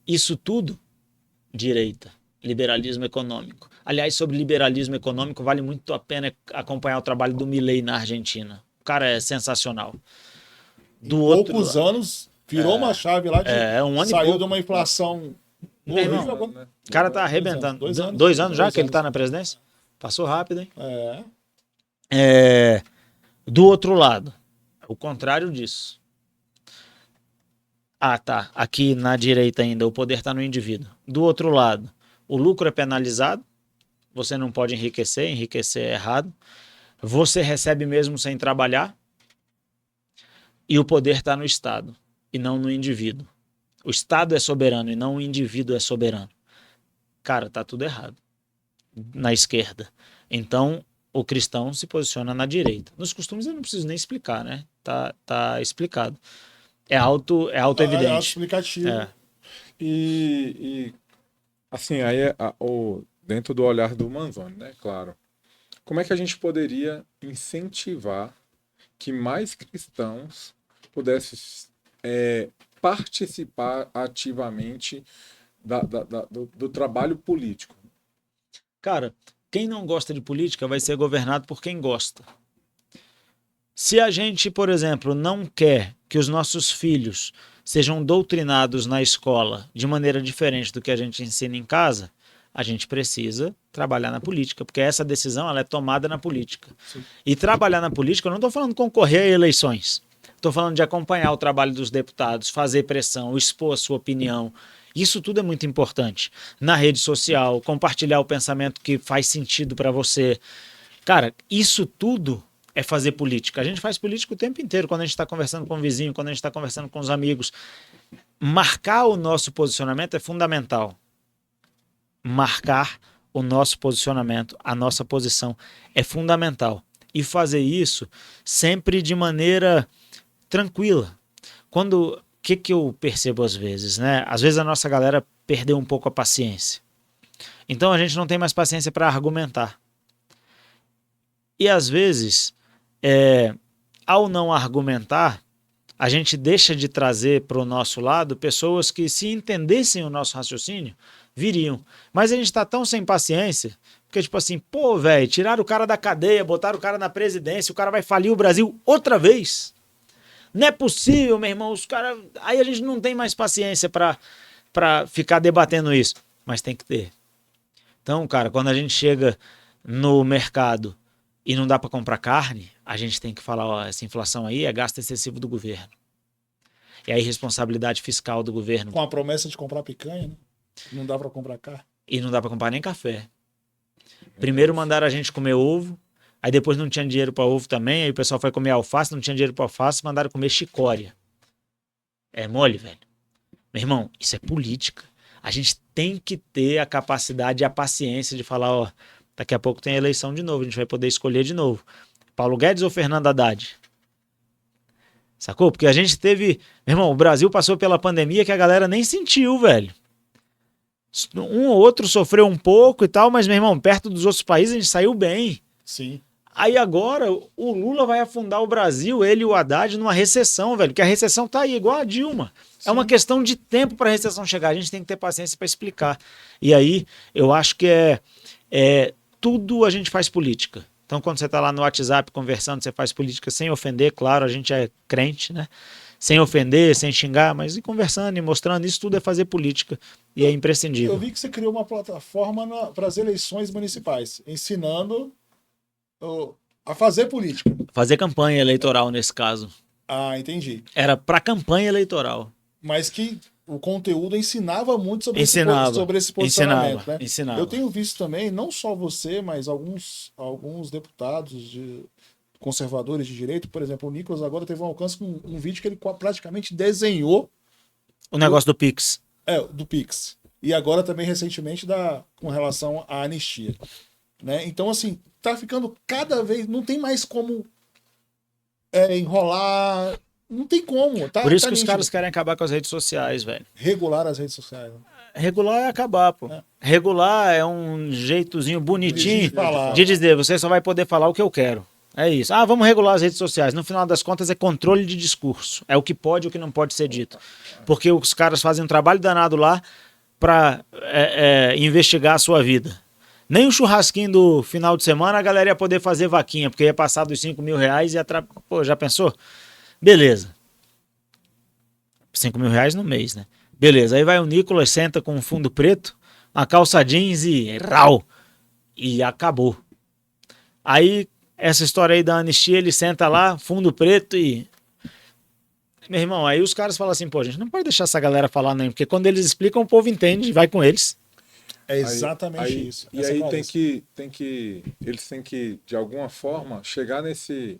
Isso tudo, direita, liberalismo econômico. Aliás, sobre liberalismo econômico, vale muito a pena acompanhar o trabalho do Milei na Argentina. O cara é sensacional. Poucos anos, virou uma chave lá, saiu de uma inflação horrível. O cara tá arrebentando. 2 anos já que ele tá na presidência? Passou rápido, hein? Do outro lado, o contrário disso. Tá. Aqui na direita ainda, o poder está no indivíduo. Do outro lado, o lucro é penalizado. Você não pode enriquecer é errado. Você recebe mesmo sem trabalhar. E o poder está no Estado e não no indivíduo. O Estado é soberano e não o indivíduo é soberano. Cara, tá tudo errado. Na esquerda. Então, o cristão se posiciona na direita. Nos costumes eu não preciso nem explicar, né? Tá explicado. É auto-evidente. É auto-explicativo. E assim, aí dentro do olhar do Manzoni, né? Claro. Como é que a gente poderia incentivar que mais cristãos pudessem participar ativamente do trabalho político? Cara, quem não gosta de política vai ser governado por quem gosta. Se a gente, por exemplo, não quer que os nossos filhos sejam doutrinados na escola de maneira diferente do que a gente ensina em casa, a gente precisa trabalhar na política, porque essa decisão ela é tomada na política. Sim. E trabalhar na política, eu não estou falando de concorrer a eleições, estou falando de acompanhar o trabalho dos deputados, fazer pressão, expor a sua opinião Isso tudo é muito importante. Na rede social, compartilhar o pensamento que faz sentido para você. Cara, isso tudo é fazer política. A gente faz política o tempo inteiro, quando a gente está conversando com o vizinho, quando a gente está conversando com os amigos. Marcar o nosso posicionamento é fundamental. Marcar o nosso posicionamento, a nossa posição é fundamental. E fazer isso sempre de maneira tranquila. O que eu percebo às vezes, né? Às vezes a nossa galera perdeu um pouco a paciência. Então a gente não tem mais paciência para argumentar. E às vezes, ao não argumentar, a gente deixa de trazer para o nosso lado pessoas que, se entendessem o nosso raciocínio, viriam. Mas a gente está tão sem paciência, porque tipo assim, pô, velho, tiraram o cara da cadeia, botaram o cara na presidência, o cara vai falir o Brasil outra vez. Não é possível, meu irmão, os caras... Aí a gente não tem mais paciência para ficar debatendo isso. Mas tem que ter. Então, cara, quando a gente chega no mercado e não dá para comprar carne, a gente tem que falar, ó, essa inflação aí é gasto excessivo do governo. É a irresponsabilidade fiscal do governo. Com a promessa de comprar picanha, né? Não dá para comprar carne. E não dá para comprar nem café. Primeiro mandaram a gente comer ovo, aí depois não tinha dinheiro para ovo também, aí o pessoal foi comer alface, não tinha dinheiro para alface, mandaram comer chicória. É mole, velho. Meu irmão, isso é política. A gente tem que ter a capacidade e a paciência de falar, ó, daqui a pouco tem eleição de novo, a gente vai poder escolher de novo. Paulo Guedes ou Fernando Haddad? Sacou? Porque a gente teve... Meu irmão, o Brasil passou pela pandemia que a galera nem sentiu, velho. Um ou outro sofreu um pouco e tal, mas, meu irmão, perto dos outros países a gente saiu bem. Sim. Aí agora o Lula vai afundar o Brasil, ele e o Haddad, numa recessão, velho, que a recessão tá aí, igual a Dilma. Sim. É uma questão de tempo para a recessão chegar, a gente tem que ter paciência para explicar. E aí eu acho que tudo a gente faz política. Então quando você está lá no WhatsApp conversando, você faz política sem ofender, claro, a gente é crente, né? Sem ofender, sem xingar, mas e conversando e mostrando, isso tudo é fazer política e é imprescindível. Eu vi que você criou uma plataforma para as eleições municipais, ensinando a fazer política. Fazer campanha eleitoral nesse caso. Ah, entendi. Era para campanha eleitoral. Mas que o conteúdo ensinava muito sobre esse posicionamento, né? Ensinava. Eu tenho visto também, não só você, mas alguns deputados conservadores de direito, por exemplo, o Nicolas agora teve um alcance com um vídeo que ele praticamente desenhou o negócio do Pix. Do Pix. E agora também recentemente com relação à anistia. Né? Então, assim, tá ficando cada vez... Não tem mais como enrolar... Não tem como. Por isso que os caras querem acabar com as redes sociais, velho. Regular as redes sociais. Né? Regular é acabar, pô. Regular é um jeitozinho bonitinho de dizer, você só vai poder falar o que eu quero. É isso. Ah, vamos regular as redes sociais. No final das contas é controle de discurso. É o que pode e o que não pode ser dito. Porque os caras fazem um trabalho danado lá para investigar a sua vida. Nem o churrasquinho do final de semana a galera ia poder fazer vaquinha, porque ia passar dos 5 mil reais e ia... Pô, já pensou? Beleza. 5 mil reais no mês, né? Beleza. Aí vai o Nicolas, senta com um fundo preto, uma calça jeans e rau. E acabou. Aí, essa história aí da anistia, ele senta lá, fundo preto e... Meu irmão, aí os caras falam assim, pô, a gente não pode deixar essa galera falar nem, porque quando eles explicam, o povo entende, vai com eles. É exatamente isso. E aí eles têm que, de alguma forma, chegar nesse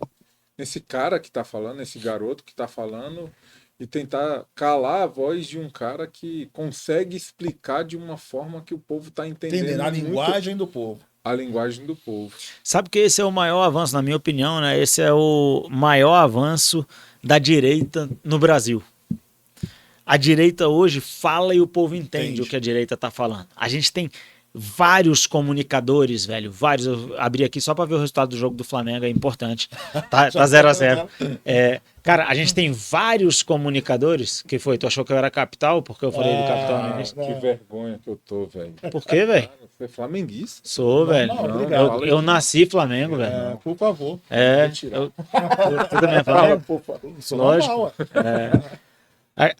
cara que tá falando, nesse garoto que tá falando, e tentar calar a voz de um cara que consegue explicar de uma forma que o povo tá entendendo. A linguagem do povo. A linguagem do povo. Sabe que esse é o maior avanço, na minha opinião, né? Esse é o maior avanço da direita no Brasil. A direita hoje fala e o povo entende o que a direita tá falando. A gente tem vários comunicadores, velho, vários. Eu abri aqui só para ver o resultado do jogo do Flamengo, é importante. Tá 0-0. Cara, a gente tem vários comunicadores. Que foi? Tu achou que eu era capital? Porque eu falei do capital no início? Que vergonha que eu tô, velho. Por quê, velho? Você é flamenguista? Sou, velho. Eu nasci Flamengo, velho. Por favor. Tu também é Flamengo? Lógico.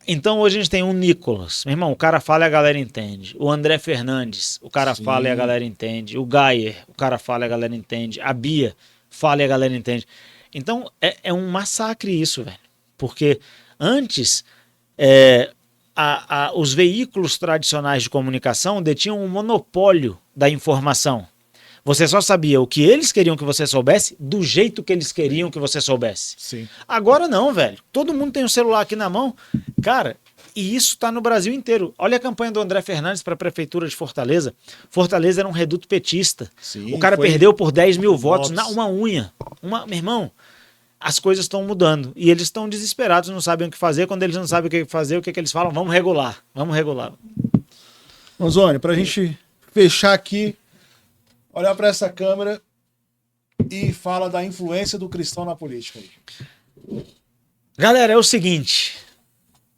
Então hoje a gente tem um Nicolas. Meu irmão, o cara fala e a galera entende. O André Fernandes, o cara fala e a galera entende. O Gayer, o cara fala e a galera entende. A Bia fala e a galera entende. Então é um massacre isso, velho. Porque antes os veículos tradicionais de comunicação detinham um monopólio da informação. Você só sabia o que eles queriam que você soubesse, do jeito que eles queriam que você soubesse. Sim. Agora não, velho. Todo mundo tem um celular aqui na mão. Cara, e isso tá no Brasil inteiro. Olha a campanha do André Fernandes para a Prefeitura de Fortaleza. Fortaleza era um reduto petista. Sim, o cara foi perdeu por 10 mil votos votos. na uma unha. Meu irmão, as coisas estão mudando. E eles estão desesperados, não sabem o que fazer. Quando eles não sabem o que fazer, o que eles falam? Vamos regular. Vamos regular. Manzoni, pra gente fechar aqui, olhar para essa câmera e fala da influência do cristão na política. Galera, é o seguinte.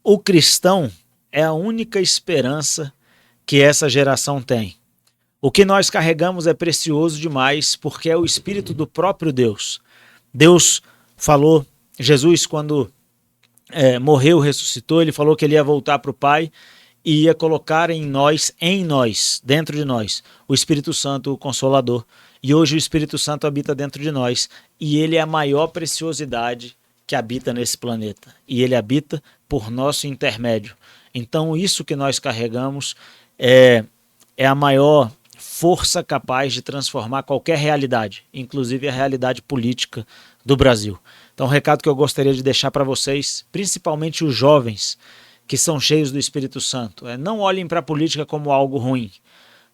O cristão é a única esperança que essa geração tem. O que nós carregamos é precioso demais porque é o Espírito do próprio Deus. Deus falou, Jesus quando morreu, ressuscitou, ele falou que ele ia voltar para o Pai e ia colocar em nós, dentro de nós, o Espírito Santo, o Consolador. E hoje o Espírito Santo habita dentro de nós e ele é a maior preciosidade que habita nesse planeta. E ele habita por nosso intermédio. Então isso que nós carregamos é a maior força capaz de transformar qualquer realidade, inclusive a realidade política do Brasil. Então o recado que eu gostaria de deixar para vocês, principalmente os jovens que são cheios do Espírito Santo, não olhem para a política como algo ruim.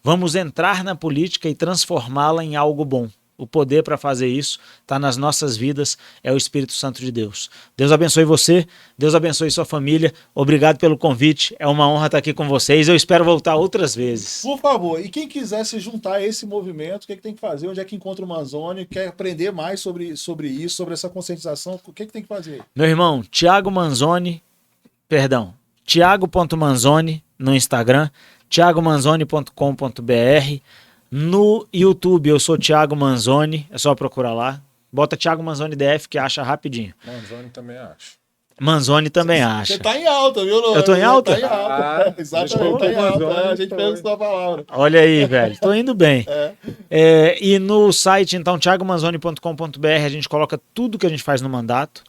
Vamos entrar na política e transformá-la em algo bom. O poder para fazer isso está nas nossas vidas, é o Espírito Santo de Deus. Deus abençoe você, Deus abençoe sua família. Obrigado pelo convite, é uma honra estar aqui com vocês. Eu espero voltar outras vezes. Por favor, e quem quiser se juntar a esse movimento, o que tem que fazer? Onde é que encontra o Manzoni? Quer aprender mais sobre isso, sobre essa conscientização? O que tem que fazer? Meu irmão, Thiago.manzoni no Instagram, thiagomanzoni.com.br. No YouTube eu sou Thiago Manzoni, é só procurar lá. Bota Thiago Manzoni DF que acha rapidinho. Manzoni também acho. Manzoni também acha. Você tá em alta, viu? Eu tô em alta? Tá em alta. Exatamente, tá em alta. Manzoni, A gente pensa na palavra. Olha aí, velho, tô indo bem. E no site, então, thiagomanzoni.com.br, a gente coloca tudo que a gente faz no mandato.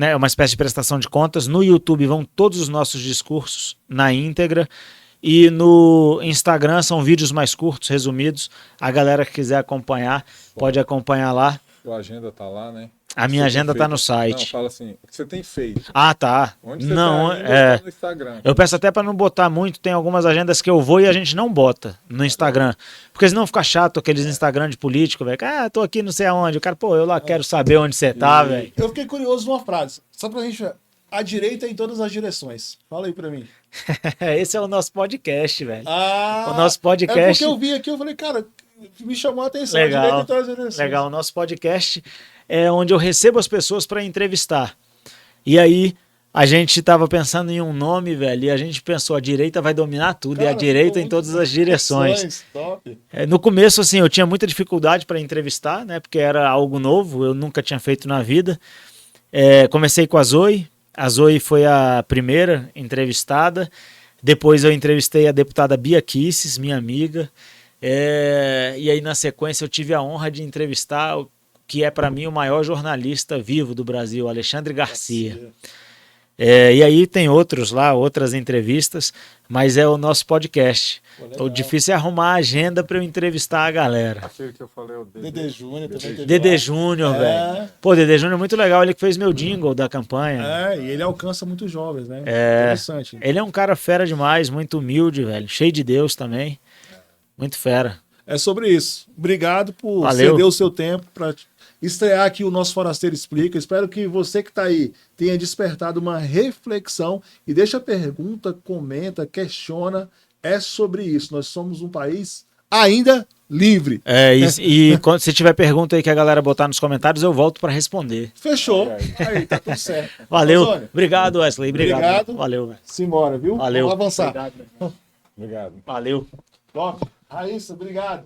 É uma espécie de prestação de contas. No YouTube vão todos os nossos discursos na íntegra. E no Instagram são vídeos mais curtos, resumidos. A galera que quiser acompanhar, pode acompanhar lá. Sua agenda tá lá, né? A minha agenda tá no Não, site. fala assim, o que você tem feito? Ah, tá. Onde você Não, tá indo, tá no Instagram. eu peço até para não botar muito, tem algumas agendas que eu vou e a gente não bota no Instagram. Porque senão fica chato aqueles Instagram de político, velho. Ah, tô aqui não sei aonde. O cara, pô, eu lá quero saber onde você tá, velho. Eu fiquei curioso numa frase. Só pra gente ver. A direita em todas as direções. Fala aí pra mim. Esse é o nosso podcast, velho. Ah, o nosso podcast. É porque eu vi aqui, eu falei, cara, me chamou a atenção. Legal, A direita em todas as direções. legal. O nosso podcast é onde eu recebo as pessoas para entrevistar. E aí, a gente tava pensando em um nome, velho, e a gente pensou, a direita vai dominar tudo, Cara, e a direita em todas as direções. Top. No começo, assim, eu tinha muita dificuldade para entrevistar, né, porque era algo novo, eu nunca tinha feito na vida. Comecei com a Zoe foi a primeira entrevistada, depois eu entrevistei a deputada Bia Kisses, minha amiga, e aí na sequência eu tive a honra de entrevistar o que é para mim o maior jornalista vivo do Brasil, Alexandre Garcia. E aí tem outras entrevistas, mas é o nosso podcast. O difícil é arrumar a agenda para eu entrevistar a galera. Aquele que eu falei, o Dedê Júnior também teve Dedê lá. Júnior, velho. Pô, Dedê Júnior é muito legal, ele que fez meu jingle da campanha. E ele alcança muitos jovens, né? Interessante. Ele é um cara fera demais, muito humilde, velho. Cheio de Deus também. Muito fera. É sobre isso. Obrigado por Valeu. ceder o seu tempo para estrear aqui o nosso Forasteiro Explica. Espero que você que está aí tenha despertado uma reflexão e deixa a pergunta, comenta, questiona. É sobre isso. Nós somos um país ainda livre. Se tiver pergunta aí que a galera botar nos comentários, eu volto para responder. Fechou. Aí, tá tudo certo. Valeu. Manzoni, Obrigado, Wesley. Obrigado. Valeu, velho. simbora, viu? Valeu. Vamos avançar. Obrigado. Obrigado. Valeu. Top. Raíssa, obrigado.